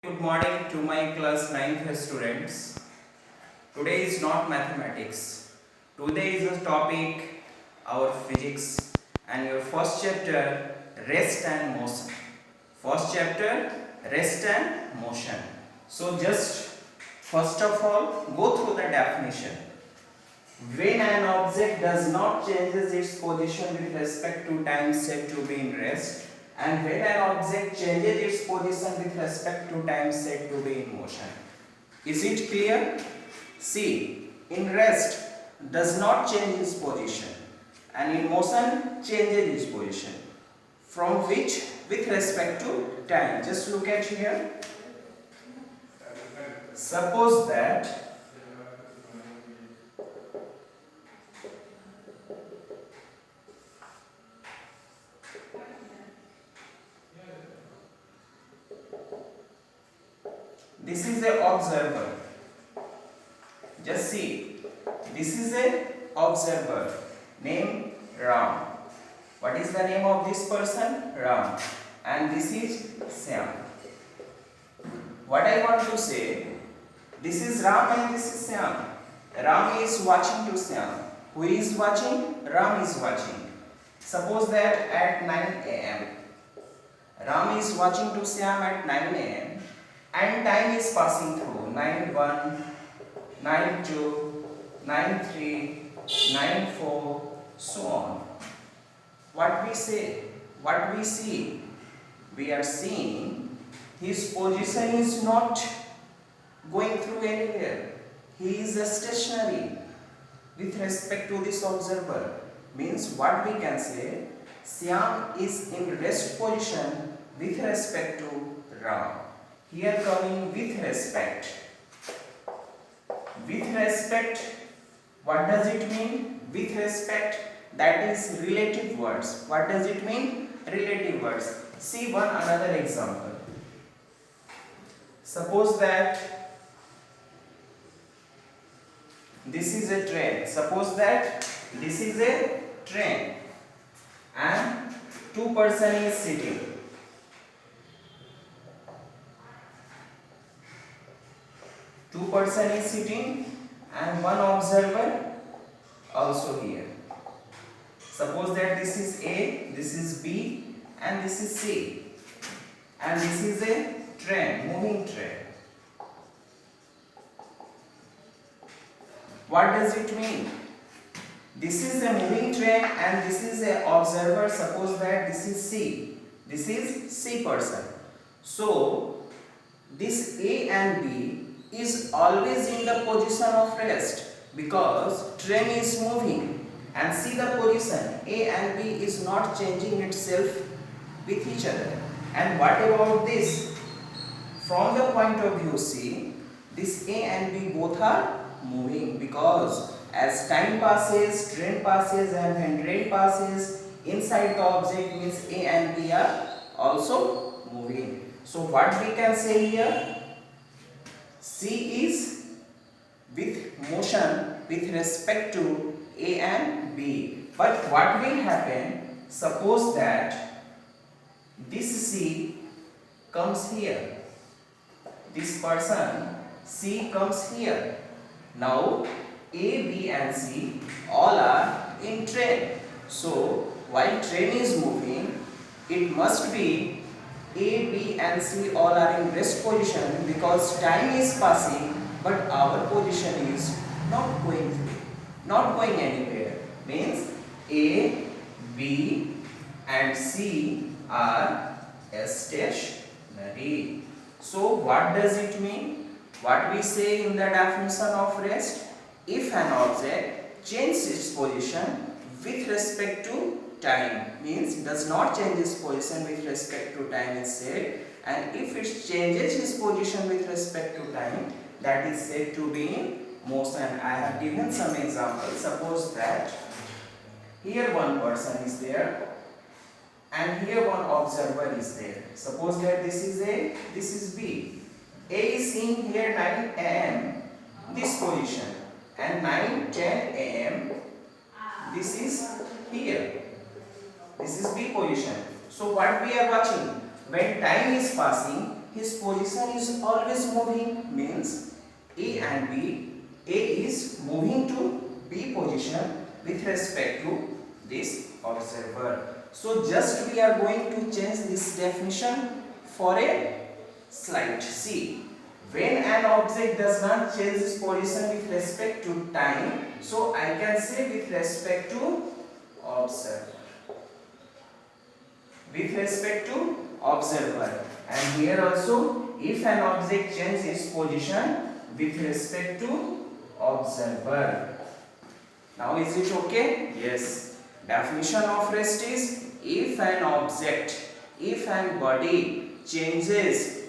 Good morning to my class 9th students. Today is not mathematics. Today is the topic our physics and your first chapter rest and motion. First chapter rest and motion. So just first of all go through the definition. When an object does not changes its position with respect to time said to be in rest, and when an object changes its position with respect to time said to be in motion. Is it clear? See, in rest does not change its position, and in motion changes its position. From which? With respect to time. Just look at here. Suppose that this is a observer. Just see, this is a observer named Ram. What is the name of this person? Ram. And this is Syam. What I want to say, this is Ram and this is Syam. Ram is watching to Syam. Who is watching? Ram is watching. Suppose that at 9 am, Ram is watching to Syam at 9 am and time is passing through 9:1, 9:2, 9:3, 9:4, so on. What we say? What we see? We are seeing his position is not going through anywhere. He is stationary with respect to this observer. Means what we can say? Syam is in rest position with respect to Ram. Here coming with respect. With respect, what does it mean? With respect, that is relative words. What does it mean? Relative words. See one another example. Suppose that this is a train. Suppose that this is a train and two person is sitting. Two person is sitting and one observer also here. Suppose that this is A, this is B and this is C, and this is a train, moving train. What does it mean? This is a moving train and this is a observer. Suppose that this is C. This is C person. So this A and B is always in the position of rest because train is moving, and see the position A and B is not changing itself with each other. And what about this? From the point of view, see, this A and B both are moving because as time passes, train passes, and when train passes, inside the object means A and B are also moving. So what we can say here? C is with motion with respect to A and B. But what will happen? Suppose that this C comes here. This person C comes here. Now A, B and C all are in train. So while train is moving, it must be A, B and C all are in rest position because time is passing but our position is not going through, not going anywhere. Means A, B and C are stationary. So what does it mean? What we say in the definition of rest? If an object changes its position with respect to time, means does not change its position with respect to time is said, and if it changes its position with respect to time, that is said to be in motion. I have given some examples. Suppose that here one person is there and here one observer is there. Suppose that this is A, this is B. A is seeing here 9 am this position and 9:10 am this is here. This is B position. So what we are watching? When time is passing, his position is always moving, means A and B, A is moving to B position with respect to this observer. So just we are going to change this definition for a slide. See, when an object does not change its position with respect to time, so I can say with respect to observer. With respect to observer. And here also, if an object changes its position with respect to observer. Now is it okay? Yes. Definition of rest is if an object, if an body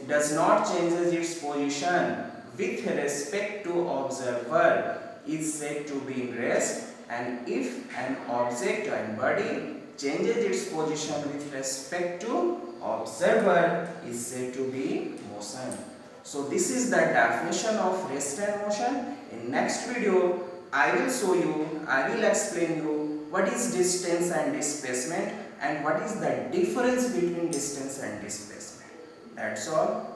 does not changes its position with respect to observer is said to be in rest, and if an object and body changes its position with respect to observer is said to be motion. So this is the definition of rest and motion. In next video I will show you, I will explain you what is distance and displacement and what is the difference between distance and displacement. That's all.